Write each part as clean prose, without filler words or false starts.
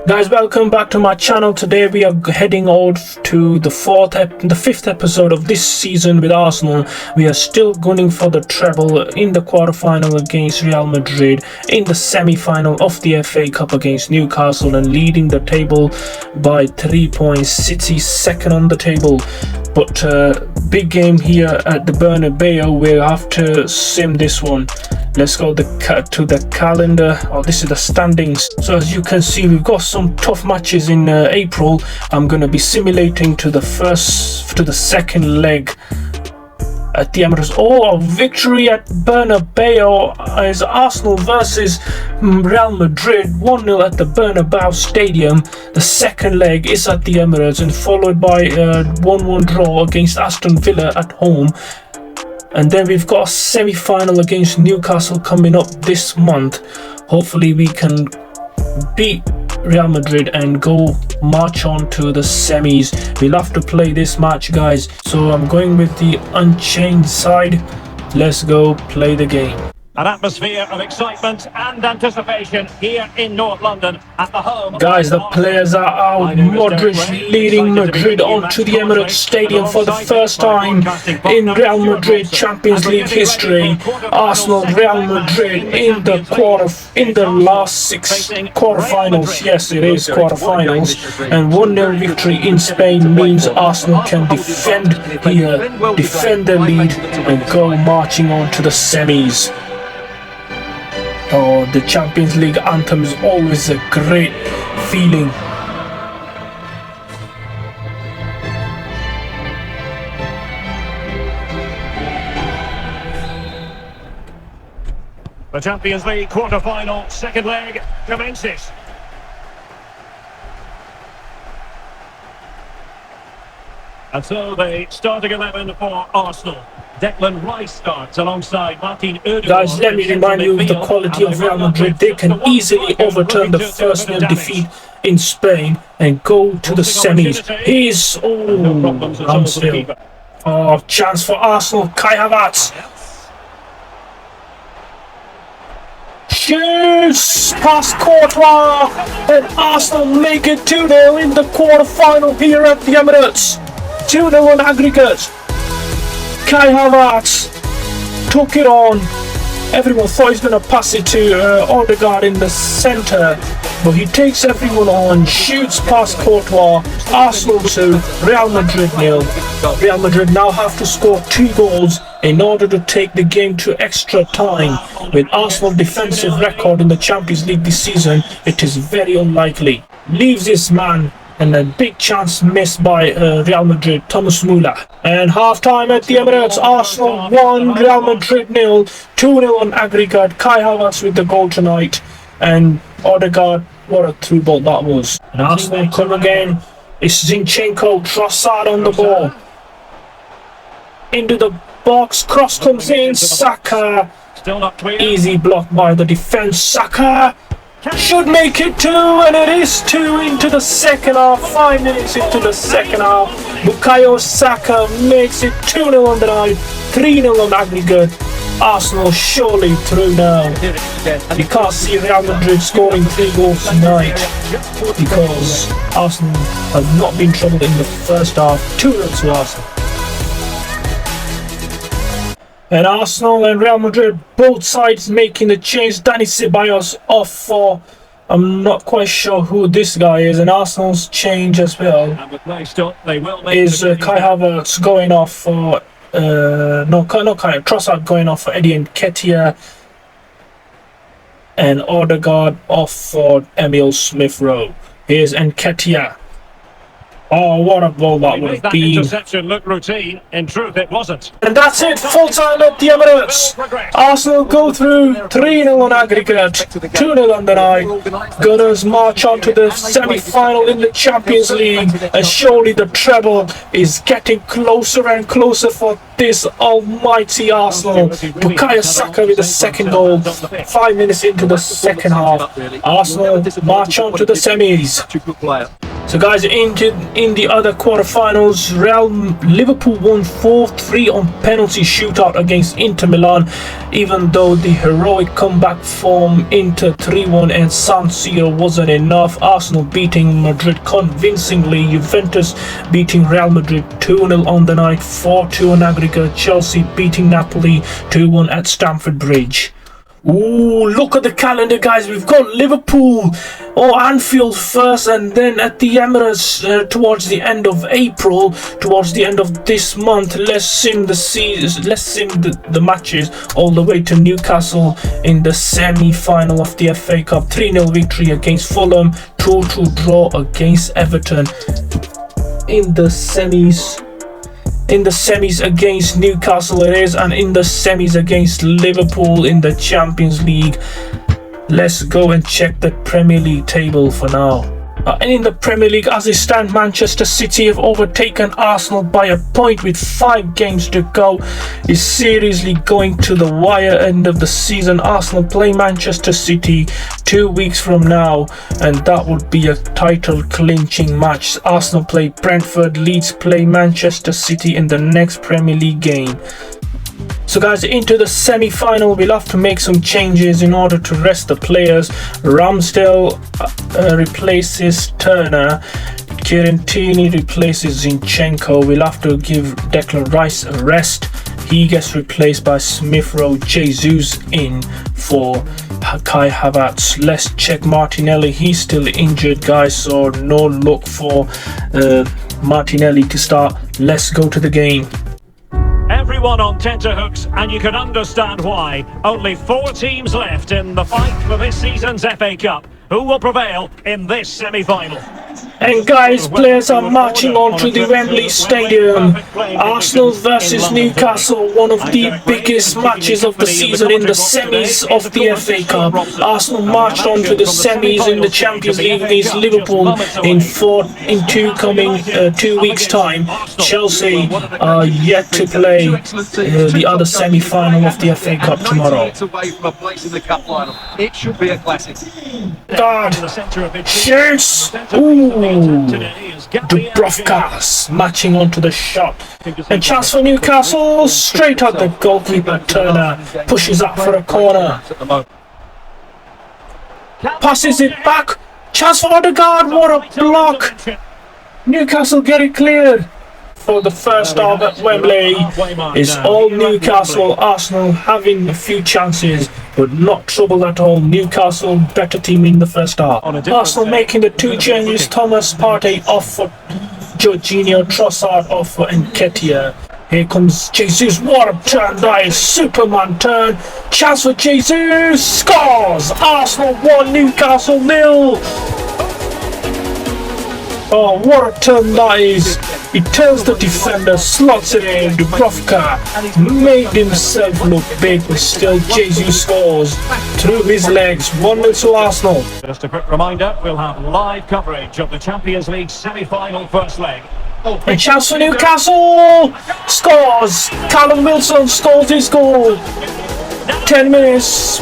Guys, welcome back to my channel. Today we are heading out to the fifth episode of this season with Arsenal. We are still gunning for the treble in the quarterfinal against Real Madrid, in the semi-final of the FA Cup against Newcastle, and leading the table by 3 points. City second on the table. But big game here at the Bernabeu. We have to sim this one. Let's go to the calendar. This is the standings. So as you can see, we've got some tough matches in April. I'm going to be simulating to the second leg at the Emirates. A victory at Bernabeu is Arsenal versus Real Madrid, 1-0 at the Bernabeu Stadium. The second leg is at the Emirates and followed by a 1-1 draw against Aston Villa at home. And then we've got a semi-final against Newcastle coming up this month. Hopefully we can beat Real Madrid and go march on to the semis. We'll have to play this match, guys. So I'm going with the unchanged side. Let's go play the game. An atmosphere of excitement and anticipation here in North London at the home. Guys, the players are out. Modric leading Madrid onto the Emirates Stadium for the first time in Real Madrid Champions League history. Arsenal, Real Madrid in the last 6 quarterfinals. Yes, it is quarterfinals. And 1-0 victory in Spain means Arsenal can defend here, defend the lead, and go marching on to the semis. The Champions League anthem is always a great feeling. The Champions League quarter-final second leg commences. And so the starting 11 for Arsenal. Declan Rice starts alongside Martin Odegaard. Guys, let me remind you of the quality of Real Madrid. They can easily overturn the first 0 defeat in Spain and go to the semis. Here's Ramsdale. Chance for Arsenal. Kai Havertz. Shoots past Courtois, and Arsenal make it 2-0 in the quarter-final here at the Emirates. 2-0 on aggregate. Kai Havertz took it on. Everyone thought he's going to pass it to Odegaard in the centre, but he takes everyone on, shoots past Courtois. Arsenal 2, Real Madrid 0. Real Madrid now have to score 2 goals in order to take the game to extra time. With Arsenal's defensive record in the Champions League this season, it is very unlikely. Leaves his man, and a big chance missed by Real Madrid, Thomas Müller. And half-time at the Emirates, Arsenal 1, Real Madrid 0, 2-0 on aggregate. Kai Havertz with the goal tonight, and Odegaard, what a through ball that was. And Arsenal come again. It's Zinchenko, Trossard on the ball. Into the box, cross comes in, Saka. Easy block by the defense, Saka. Should make it 2, and it is 2 into the second half. 5 minutes into the second half. Bukayo Saka makes it 2-0 on the night, 3-0 on aggregate. Arsenal surely through now. You can't see Real Madrid scoring 3 goals tonight because Arsenal have not been troubled in the first half. 2-0 to Arsenal. And Arsenal and Real Madrid, both sides making the change. Dani Ceballos off for, I'm not quite sure who this guy is. And Arsenal's change as well is Kai Havertz going off for, Trossard going off for Eddie Nketiah. And Odegaard off for Emil Smith-Rowe. Here's Nketiah. Oh, what a ball that would have been. Interception looked routine. In truth, it wasn't. And that's it. Full time at the Emirates. Arsenal go through 3-0 on aggregate, 2-0 on the night. Gunners march on to the semi-final in the Champions League, and surely the treble is getting closer and closer for this almighty Arsenal. Bukayo Saka with the second goal. 5 minutes into the second half. Arsenal march on to the semis. So guys, in the other quarterfinals, Liverpool won 4-3 on penalty shootout against Inter Milan, even though the heroic comeback from Inter 3-1 and San Siro wasn't enough. Arsenal beating Madrid convincingly, Juventus beating Real Madrid 2-0 on the night, 4-2 on aggregate, Chelsea beating Napoli 2-1 at Stamford Bridge. Ooh, look at the calendar, guys. We've got Liverpool or Anfield first, and then at the Emirates towards the end of April, towards the end of this month. Let's sim the matches all the way to Newcastle in the semi-final of the FA Cup. 3-0 victory against Fulham, 2-2 draw against Everton in the semis. In the semis against Newcastle it is, and in the semis against Liverpool in the Champions League. Let's go and check the Premier League table for now. And in the Premier League, as it stands, Manchester City have overtaken Arsenal by a point with 5 games to go. It's seriously going to the wire end of the season. Arsenal play Manchester City 2 weeks from now, and that would be a title clinching match. Arsenal play Brentford, Leeds play Manchester City in the next Premier League game. So guys, into the semi-final, we'll have to make some changes in order to rest the players. Ramsdale replaces Turner, Chiellini replaces Zinchenko. We'll have to give Declan Rice a rest. He gets replaced by Smith Rowe. Jesus in for Kai Havertz. Let's check Martinelli. He's still injured, guys, so no look for Martinelli to start. Let's go to the game. Everyone on tenterhooks, and you can understand why. Only 4 teams left in the fight for this season's FA Cup. Who will prevail in this semi-final? And guys, players are marching on to the Wembley Stadium. Arsenal versus Newcastle, one of the biggest matches of the season in the semis of the FA Cup. Arsenal marched on to the semis in the Champions League against Liverpool in 2 weeks' time. Chelsea are yet to play the other semi-final of the FA Cup tomorrow. It should be a classic. God, shoots! Ooh, Dubravka matching onto the shot. And chance for Newcastle, straight at the goalkeeper. Turner pushes up for a corner. Passes it back. Chance for Odegaard, what a block! Newcastle get it cleared. For the first half at Wembley, is all Newcastle. Arsenal having a few chances, but not trouble at all. Newcastle better team in the first half. Arsenal making the 2 changes. Thomas Partey off for Jorginho, Trossard off for Nketiah. Here comes Jesus. What a turn! That is Superman turn. Chance for Jesus. Scores. Arsenal 1, Newcastle 0. Oh, what a turn that is. He turns the defender, slots it in. Dubravka made himself look big, but still Jesus scores through his legs. 1-0 to Arsenal. Just a quick reminder, we'll have live coverage of the Champions League semi-final first leg. And chance for Newcastle. Scores. Callum Wilson scores his goal. 10 minutes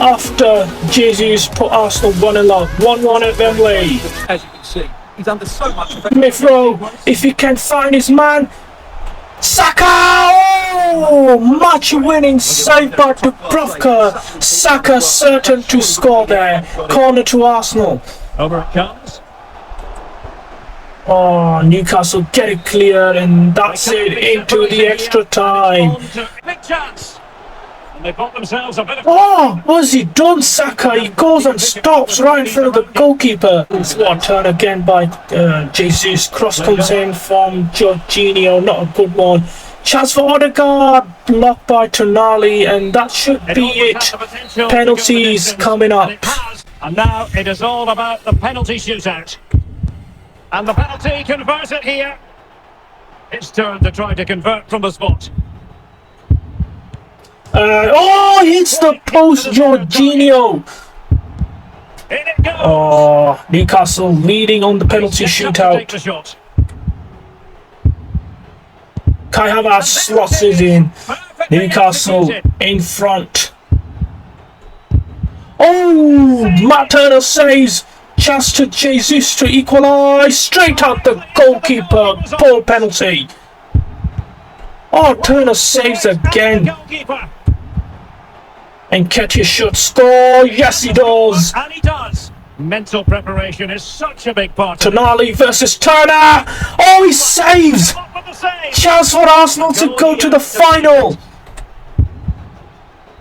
after Jesus put Arsenal 1-0 up. 1-1 at Wembley. As you can see, he's under so much pressure. Smith Rowe, if he can find his man. Saka! Oh, match-winning save by Dubravka. Saka certain to score there. Corner to Arsenal. Over it comes. Oh, Newcastle get it clear, and that's it into the extra time. Big chance. And they've got themselves a bit of... Oh, what's he done, Saka? He goes and stops right in front of the goalkeeper. What a turn again by Jesus. Cross comes in from Jorginho, not a good one. Chance for Odegaard, blocked by Tonali, and that should be it. Penalties coming up. And now it is all about the penalty shootout. And the penalty converts it here. It's turn to try to convert from the spot. Oh, hits the post, Jorginho. In it goes. Oh, Newcastle leading on the penalty shootout. Take the shot. Kai Havertz slots it in. Newcastle in front. Oh, Matt Turner saves. Chance to Jesus to equalise. Straight out the goalkeeper. Poor penalty. Oh, Turner saves again. Goalkeeper. And Ketia should score. Yes, he does. And he does. Mental preparation is such a big part of it. Tonali versus Turner. Oh, he saves. What for the save? Chance for Arsenal to go to the final.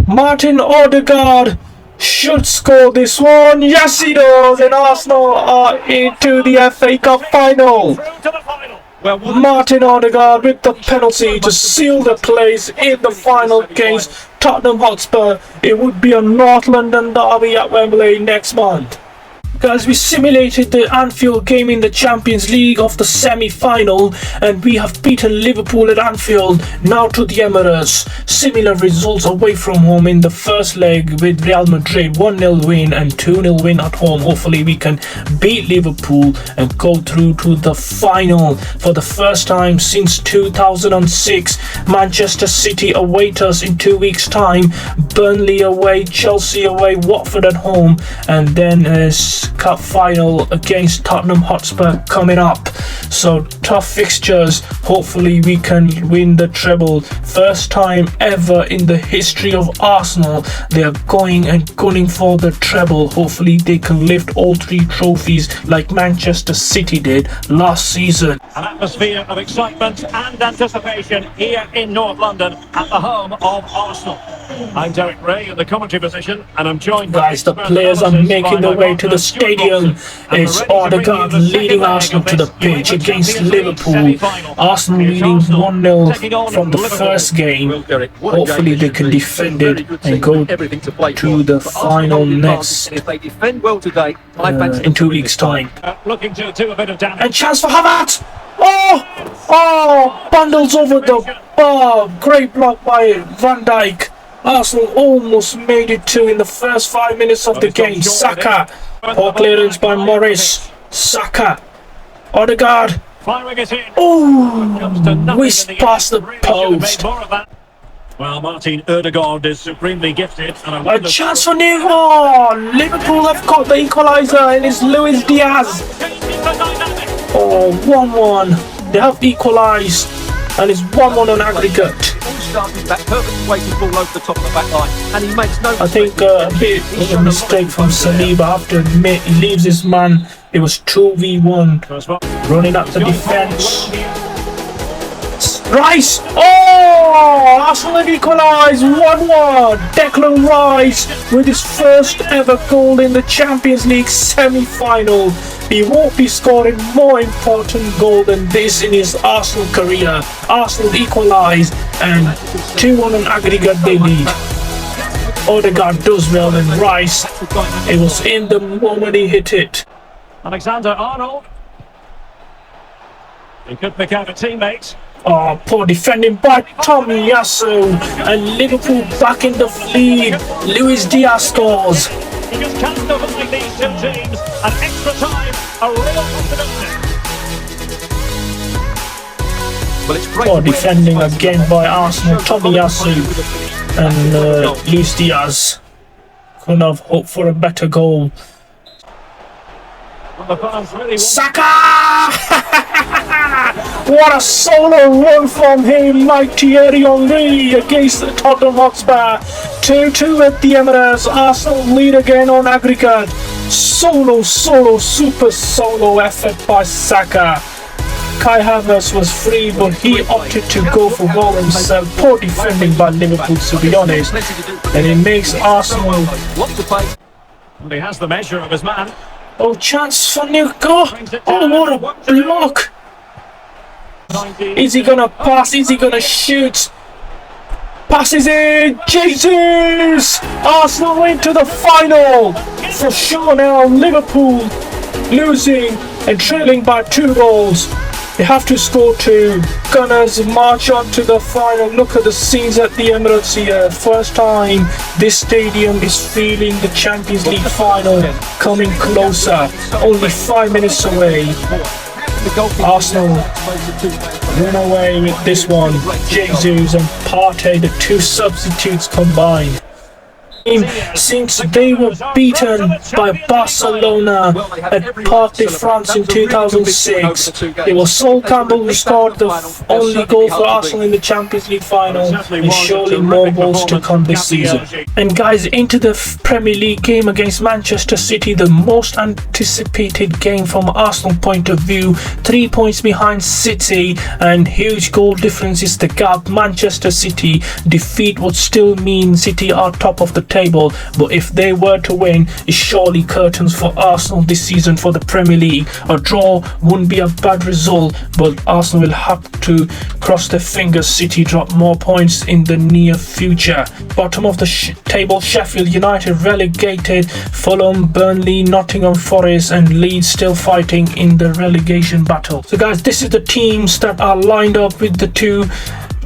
Martin Odegaard should score this one. Yes, he does. And Arsenal are into the FA Cup final. Through to the final. Well, what Martin Odegaard with the penalty to seal the place in the final against Tottenham Hotspur. It would be a North London derby at Wembley next month. Guys, we simulated the Anfield game in the Champions League of the semi-final, and we have beaten Liverpool at Anfield. Now to the Emirates. Similar results away from home in the first leg with Real Madrid 1-0 win and 2-0 win at home. Hopefully we can beat Liverpool and go through to the final for the first time since 2006. Manchester City await us in 2 weeks time. Burnley away, Chelsea away, Watford at home, and then Cup final against Tottenham Hotspur coming up. So tough fixtures. Hopefully we can win the treble. First time ever in the history of Arsenal they are going and gunning for the treble. Hopefully they can lift all 3 trophies like Manchester City did last season. An atmosphere of excitement and anticipation here in North London at the home of Arsenal. I'm Derek Ray in the commentary position, and I'm joined by Guys, the players are making their way to the stadium. It's Odegaard leading Arsenal to the pitch against Liverpool. Arsenal leading 1-0 from the first game. Hopefully they can defend it and go to the final next if they defend well today, I fancy in 2 weeks time. looking to do a bit of damage. And chance for Havertz. Oh, bundles over the bar. Great block by Van Dijk. Arsenal almost made it 2 in the first 5 minutes of the game. Saka. Poor clearance by Morris. Saka. Odegaard. Firing it in. Oh, whisked past the post. Well, Martin Odegaard is supremely gifted, and A chance for New. Oh, Liverpool have got the equaliser, and it's Luis Diaz. Oh, 1-1. They have equalised, and it's 1-1 on aggregate. started that perfect weighted ball over the top of the back line, and he makes no. I think a bit of a mistake from Saliba. I have to admit, he leaves his man. It was 2v1. Running up the defence. Rice! Oh! Arsenal equalised 1-1. Declan Rice with his first ever goal in the Champions League semi-final. He won't be scoring more important goal than this in his Arsenal career. Arsenal equalised and 2-1 on aggregate they lead. Odegaard does well and Rice, it was in the moment he hit it. Alexander-Arnold. He could pick out a teammate. Oh, poor defending by Tomiyasu, and Liverpool back in the lead. Luis Diaz scores. He just can't divide these two teams. An extra time, a real possibility. Well, it's great. Poor defending again by Arsenal. Tomiyasu and Luis Diaz couldn't have hoped for a better goal. Well, the fans really want Saka! What a solo run from him, like Thierry Henry against the Tottenham Hotspur. 2-2 at the Emirates. Arsenal lead again on aggregate. Super solo effort by Saka. Kai Havertz was free, but he opted to go for goal himself. Poor defending by Liverpool, to be honest. And it makes Arsenal. And he has the measure of his man. Oh, chance for Newcastle. Oh, what a block. Is he gonna pass? Is he gonna shoot? Passes in! Jesus! Arsenal into the final! For sure now, Liverpool losing and trailing by 2 goals. They have to score 2. Gunners march on to the final. Look at the scenes at the Emirates here. First time this stadium is feeling the Champions League final coming closer. Only 5 minutes away. Arsenal run away with this one. Jesus and Partey, the 2 substitutes combined. since they were beaten by Barcelona at Parc de France in 2006. It was Sol Campbell who scored the only goal for Arsenal in the Champions League final, and surely more goals to come this season. And guys, into the Premier League game against Manchester City, the most anticipated game from Arsenal point of view. 3 points behind City and huge goal difference is the gap. Manchester City defeat would still mean City are top of the table, but if they were to win, it's surely curtains for Arsenal this season for the Premier League. A draw wouldn't be a bad result, but Arsenal will have to cross their fingers City drop more points in the near future. Bottom of the table, Sheffield United relegated, Fulham, Burnley, Nottingham Forest and Leeds still fighting in the relegation battle. So guys, this is the teams that are lined up with the two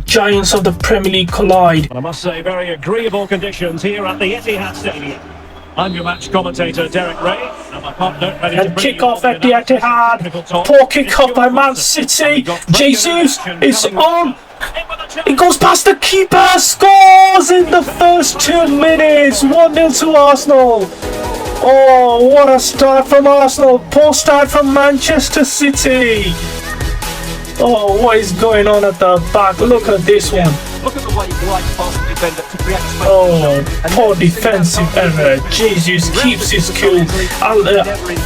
giants of the Premier League collide. And I must say, very agreeable conditions here at the Etihad Stadium. I'm your match commentator, Derek Ray, and my partner ready to kick off at the Etihad. Poor kick off by Man City. Jesus is on. It goes past the keeper. Scores in the first 2 minutes. 1-0 to Arsenal. Oh, what a start from Arsenal. Poor start from Manchester City. Oh, what is going on at the back? Look at this one. Look at the way he glides past the defender to create space. Oh, poor defensive error. Jesus keeps his cool.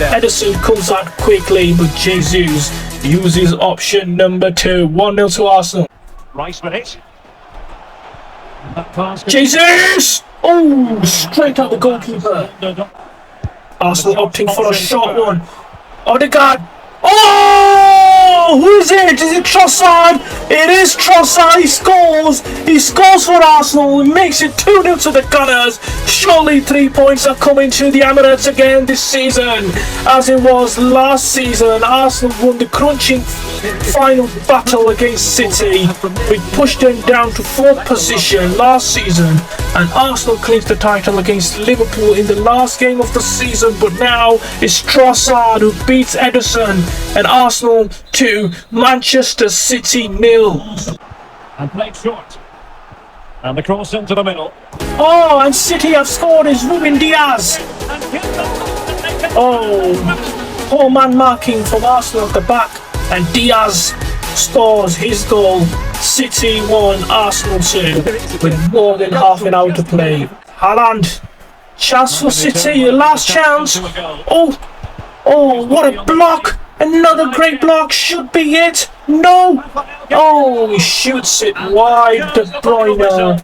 Edison comes out quickly, but Jesus uses option number 2. 1-0 to Arsenal. Rice with it. Jesus! Oh, straight at the goalkeeper. Arsenal opting for a short one. Odegaard. Oh! Who is it? Is it Trossard? It is Trossard. He scores. He scores for Arsenal. He makes it 2-0 to the Gunners. Surely 3 points are coming to the Emirates again this season, as it was last season. Arsenal won the crunching final battle against City, which pushed them down to 4th position last season, and Arsenal clinched the title against Liverpool in the last game of the season. But now it's Trossard who beats Edison, and Arsenal 2, Manchester City 0. And played short. And the cross into the middle. Oh, and City have scored is Ruben Diaz. Oh, poor man marking from Arsenal at the back, and Diaz scores his goal. City 1, Arsenal 2, with more than half an hour to play. Haaland, chance for City, last chance. Oh, what a block! Another great block, should be it. No! Oh, he shoots it wide, De Bruyne.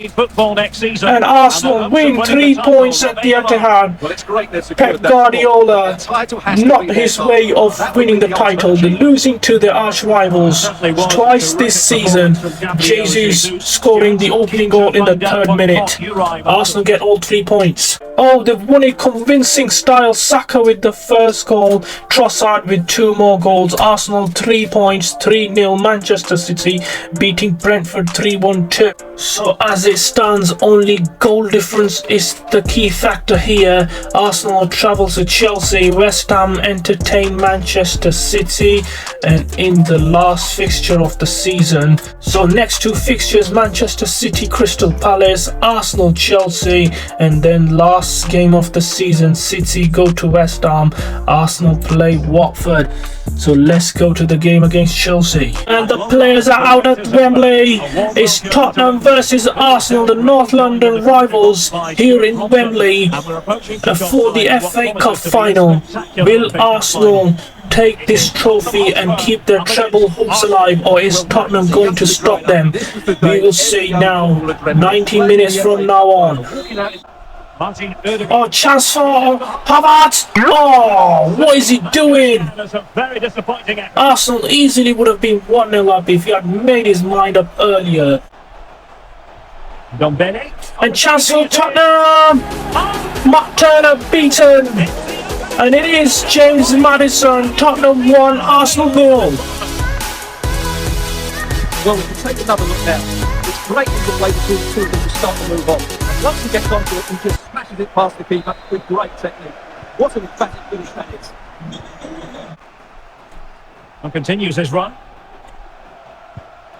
And Arsenal win 3 points at the Etihad. Pep Guardiola, not his way of winning the title, losing to the arch rivals twice this season. Jesus scoring the opening goal in the 3rd minute. Arsenal get all 3 points. Oh, they've won it convincing style. Saka with the first goal, Trossard with 2 more goals. Arsenal 3 points, 3-0. Manchester City beating Brentford 3-1 too. So as it stands, only goal difference is the key factor here. Arsenal travels to Chelsea, West Ham entertain Manchester City, and in the last fixture of the season. So next 2 fixtures, Manchester City, Crystal Palace, Arsenal, Chelsea, and then last game of the season, City go to West Ham, Arsenal play Watford. So let's go to the game against Chelsea. And the players are out at Wembley. It's Tottenham versus Arsenal, the North London rivals, here in Wembley for the FA Cup final. Will Arsenal take this trophy and keep their treble hopes alive, or is Tottenham going to stop them? We will see now, 90 minutes from now on. Oh, chance for Havertz! Oh, what is he doing? Arsenal easily would have been 1-0 up if he had made his mind up earlier. And chance for Tottenham! Matt Turner beaten! And it is James Maddison. Tottenham 1, Arsenal 0. Well, we can take another look now. It's great in the way the two of them to start to move on. And once he gets onto it, he just smashes it past the keeper with great technique. What an emphatic finish that is. And continues his run.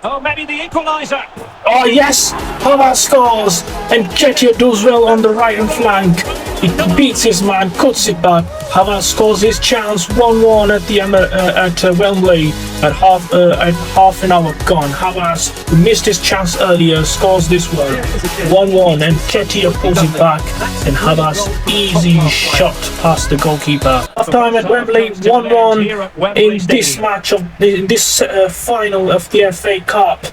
Oh, maybe the equaliser. Oh yes, Havertz scores and Ketia does well on the right hand flank. He beats his man, cuts it back. Havertz scores his chance 1-1 at Wembley at half an hour gone. Havertz, who missed his chance earlier, scores this one 1-1 and Ketia pulls it back and Havertz easy shot past the goalkeeper. Half time at Wembley 1-1 in this match of this final of the FA Cup.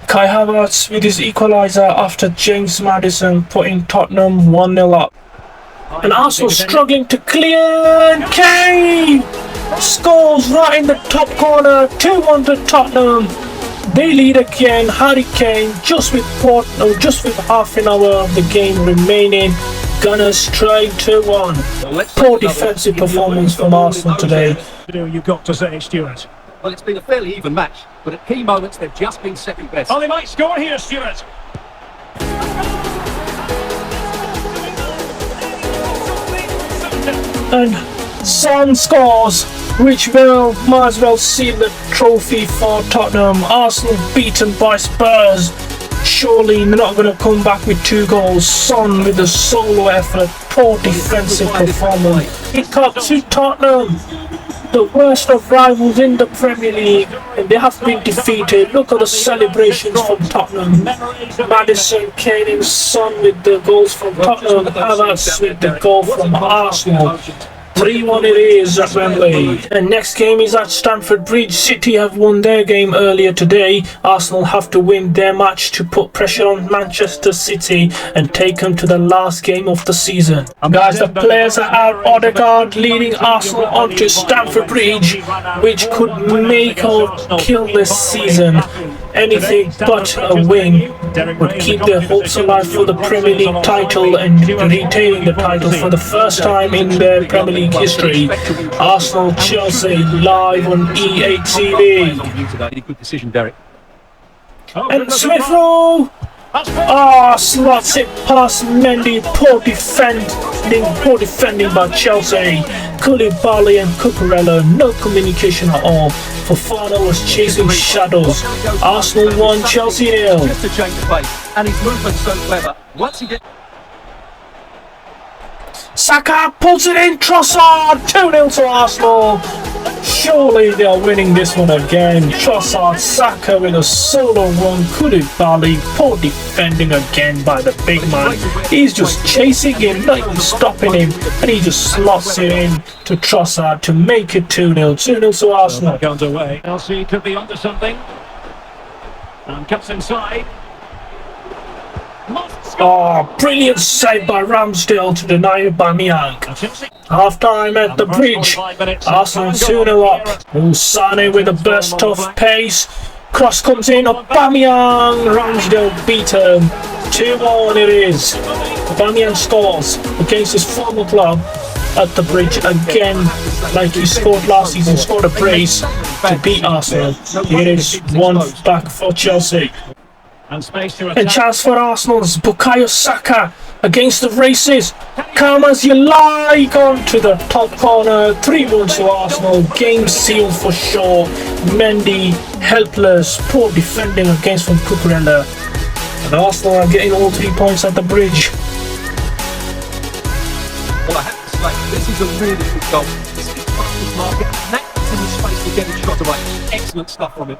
Kai Havertz with his equaliser after James Maddison putting Tottenham 1-0 up. And Arsenal struggling to clear, and Kane scores right in the top corner, 2-1 to Tottenham. They lead again. Harry Kane just with half an hour of the game remaining. Gunners straight 2-1. Poor defensive performance from Arsenal today. You've got to say, Stuart. Well, it's been a fairly even match, but at key moments they've just been second best. Oh, they might score here, Stuart. And Son scores, which might as well seal the trophy for Tottenham. Arsenal beaten by Spurs. Surely they're not going to come back with 2 goals. Son with a solo effort, poor defensive performance. It got to Tottenham, the worst of rivals in the Premier League, and they have been defeated. Look at the celebrations from Tottenham. Maddison, Kane and Son with the goals from Tottenham. Havertz with the goal from Arsenal. 3-1 it is at Wembley. And next game is at Stamford Bridge. City have won their game earlier today. Arsenal have to win their match to put pressure on Manchester City and take them to the last game of the season. Guys, the players are out. Odegaard leading Arsenal onto Stamford Bridge, which could make or kill this season. Anything but a win would keep their hopes alive for the Premier League title and retaining the title for the first time in their Premier League history. Arsenal Chelsea live on EA TV. Good decision, Derek. And Smith Rowe! Slots it past Mendy. Poor defending by Chelsea. Koulibaly and Cucurella, no communication at all. Fofana was chasing shadows. Arsenal 1, Chelsea 0. Just to change the pace, and his movement's so clever. Once he gets Saka pulls it in, Trossard, 2-0 to Arsenal. Surely they are winning this one again. Trossard, Saka with a solo one. Koulibaly, poor defending again by the big man. He's just chasing him, not even stopping him, and he just slots it in to Trossard to make it 2-0. 2-0 to Arsenal. Guns away. Chelsea could be onto something. And cuts inside. Brilliant save by Ramsdale to deny Aubameyang. Half time at the Bridge. Arsenal 2-0 up. Sane with a burst of pace. Cross comes in. Aubameyang. Ramsdale beat him. 2-1 it is. Aubameyang scores against his former club at the Bridge again, like he scored last season. Scored a brace to beat Arsenal. Here is one back for Chelsea. And space to And chance for Arsenal's Bukayo Saka against the races. Come as you like on to the top corner. 3-1 to Arsenal. Game sealed for sure. Mendy helpless. Poor defending against from Cucurella. And Arsenal are getting all 3 points at the Bridge. Well, I have to say, this is a really good goal. This is fastest market, and that gives him the space to get his shot away. Excellent stuff from him.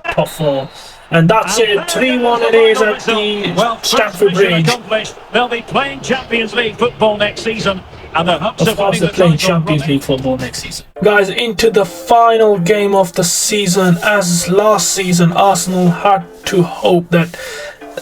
Top 4. And that's it. 3-1 it is at the Stamford Bridge. They'll be playing Champions League football next season. And the hopes Of course, they're playing Champions League football next season. Guys, into the final game of the season. As last season, Arsenal had to hope that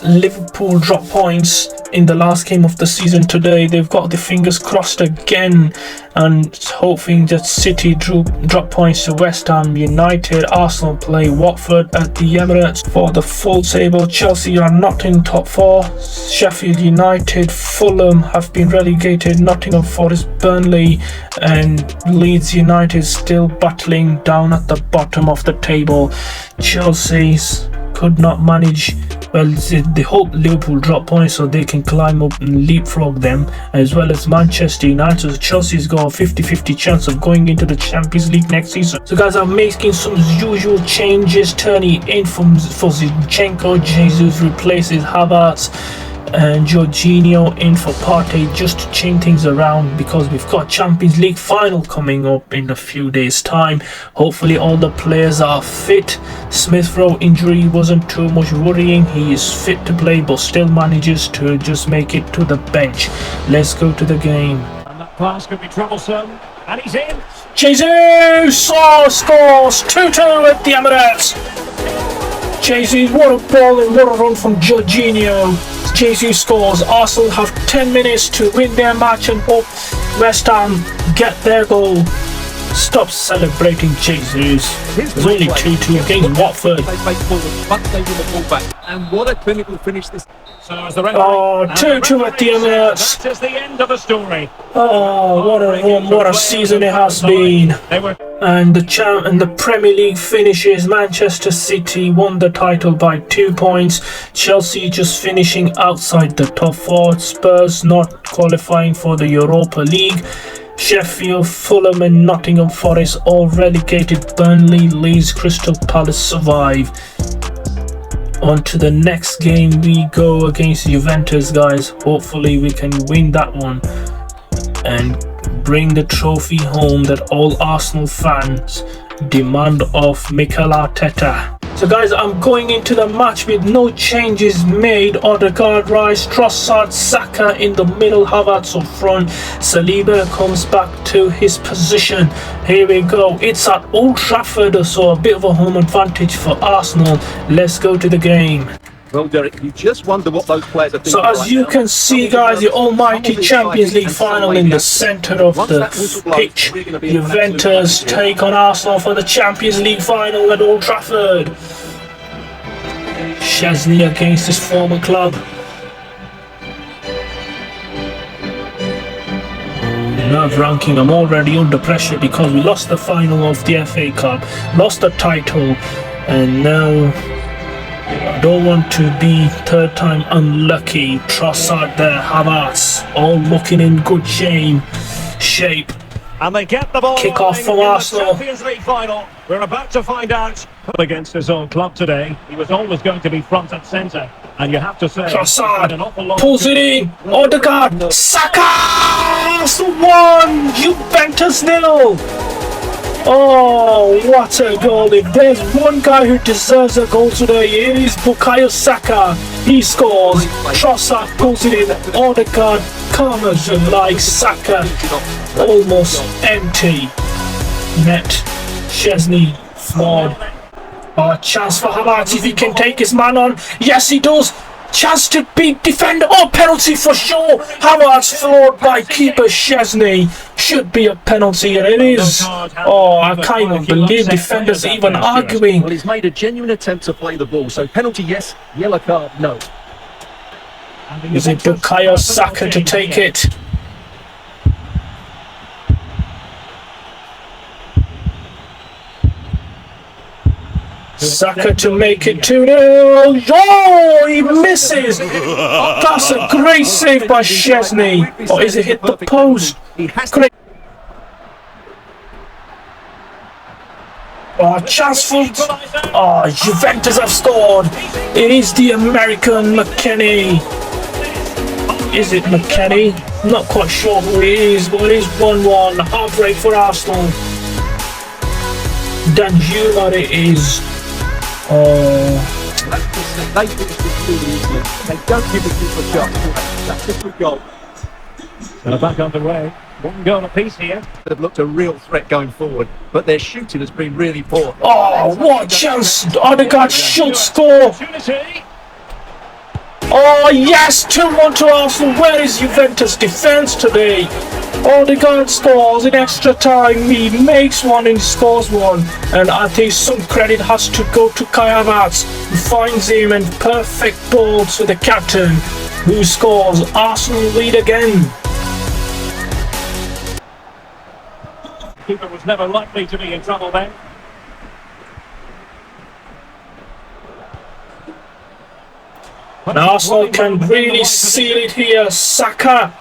Liverpool drop points in the last game of the season. Today they've got their fingers crossed again and hoping that City drop points to West Ham United. Arsenal play Watford at the Emirates for the full table. Chelsea are not in top 4. Sheffield United, Fulham have been relegated. Nottingham Forest, Burnley and Leeds United still battling down at the bottom of the table. Chelsea's could not manage. Well, they hope Liverpool drop points so they can climb up and leapfrog them, as well as Manchester United. So Chelsea's got a 50-50 chance of going into the Champions League next season. So guys, I'm making some usual changes, turning in for Zinchenko. Jesus replaces Havertz, and Jorginho in for Partey, just to change things around because we've got Champions League final coming up in a few days time. Hopefully all the players are fit. Smith Rowe injury wasn't too much worrying. He is fit to play but still manages to just make it to the bench. Let's go to the game. And that pass could be troublesome. And he's in. Jesus scores 2-2 at the Emirates. Jesus, what a ball and what a run from Jorginho. Jesus scores. Arsenal have 10 minutes to win their match and hope West Ham get their goal. Stop celebrating Jesus. It's only 2-2 against Watford. And what a clinical finish this. So as the 2-2 at the Emirates. That is the end of the story. Oh, what a run, what a season it has been. And the Premier League finishes. Manchester City won the title by 2 points. Chelsea just finishing outside the top 4. Spurs not qualifying for the Europa League. Sheffield, Fulham and Nottingham Forest all relegated. Burnley, Leeds, Crystal Palace survive. On to the next game we go against Juventus, guys. Hopefully we can win that one and bring the trophy home that all Arsenal fans demand of Mikel Arteta. So guys, I'm going into the match with no changes made. Odegaard, Rice, Trossard, Saka in the middle, Havertz up front. Saliba comes back to his position. Here we go. It's at Old Trafford, so a bit of a home advantage for Arsenal. Let's go to the game. Well, Derek, you just wonder what those players are thinking. So as you can see, guys, the almighty Champions League final in the centre of the pitch. Juventus take on Arsenal for the Champions League final at Old Trafford. Szczesny against his former club. Nerve-wracking. I'm already under pressure because we lost the final of the FA Cup, lost the title, and now I don't want to be third time unlucky. Trossard there, Havertz, all looking in good shape. And they get the ball. Kick off from Arsenal. Champions League final. We're about to find out. Against his own club today, he was always going to be front and centre. And you have to say, Trossard pulls it in. Odegaard, Saka, Arsenal 1, Juventus 0. Oh, what a goal. If there's one guy who deserves a goal today, it is Bukayo Saka. He scores. Trossard pulls it in. Odegaard, calm as you like. Saka, almost empty. Net. Szczesny, flawed. Chance for Havertz if he can take his man on. Yes, he does. Chance to beat defender. Oh, penalty for sure. Havertz floored by keeper Szczesny. Should be a penalty, and it is. Oh, I can't even believe defenders even arguing. Well, he's made a genuine attempt to play the ball. So penalty, yes. Yellow card, no. Is it Bukayo Saka to take it? Saka to make it 2-0. Oh, he misses. That's a great save by Szczesny. Or is it hit the post? Great. Oh, chance for... Oh, Juventus have scored. It is the American McKennie. Is it McKennie? Not quite sure who it is, but it is 1-1. Heartbreak for Arsenal. Danjuma it is. They finish this really easily. They don't give it a shot. That's a good goal. They're back underway. One goal apiece here. They've looked a real threat going forward, but their shooting has been really poor. Oh, what a chance! Odegaard should score. Oh yes, 2-1 to Arsenal. Where is Juventus defence today? Odegaard scores in extra time. He makes one and scores one. And I think some credit has to go to Kai Havertz, who finds him and perfect ball to the captain, who scores. Arsenal lead again. Keeper was never likely to be in trouble then. And Arsenal can really seal it here. Saka.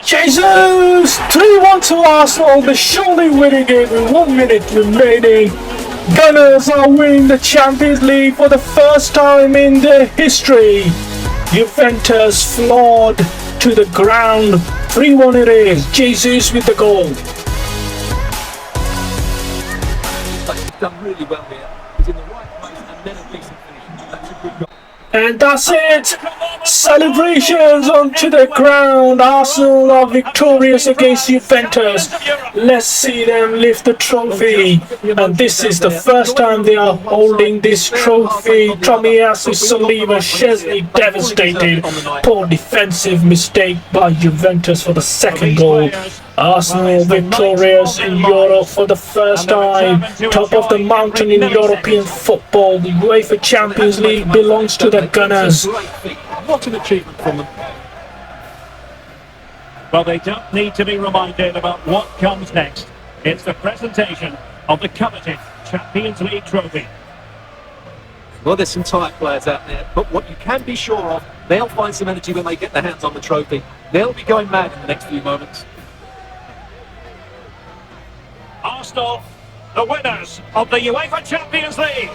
Jesus! 3-1 to Arsenal. They're surely winning it with 1 minute remaining. Gunners are winning the Champions League for the first time in their history. Juventus floored to the ground. 3-1 it is. Jesus with the goal. He's done really well here. He's in the right place and then a decent finish. That's a good goal. And that's it! Celebrations onto the ground. Arsenal are victorious against Juventus. Let's see them lift the trophy. And this is the first time they are holding this trophy. Tomiyasu, Saliba, Szczesny devastated. Poor defensive mistake by Juventus for the second goal. Arsenal victorious in Europe for the first time. Top of the mountain in European football. The UEFA Champions League belongs to the Gunners. What an achievement from them. Well, they don't need to be reminded about what comes next. It's the presentation of the coveted Champions League trophy. Well, there's some tired players out there, but what you can be sure of, they'll find some energy when they get their hands on the trophy. They'll be going mad in the next few moments. Arsenal, the winners of the UEFA Champions League.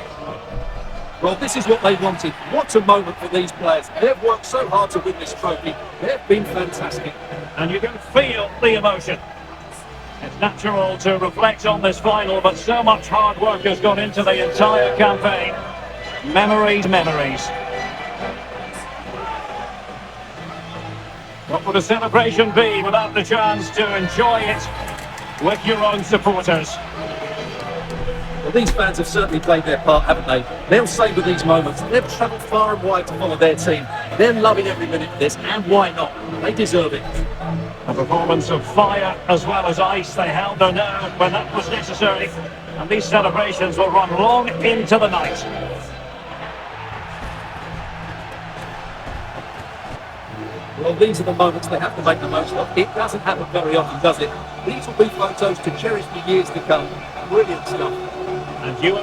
Well, this is what they wanted. What a moment for these players. They've worked so hard to win this trophy. They've been fantastic. And you can feel the emotion. It's natural to reflect on this final, but so much hard work has gone into the entire campaign. Memories, memories. What would a celebration be without the chance to enjoy it with your own supporters? Well, these fans have certainly played their part, haven't they? They'll savour these moments. They've travelled far and wide to follow their team. They're loving every minute of this, and why not? They deserve it. A performance of fire as well as ice. They held their nerve when that was necessary. And these celebrations will run long into the night. Well, these are the moments they have to make the most of. It doesn't happen very often, does it? These will be photos to cherish for years to come. Brilliant stuff. And you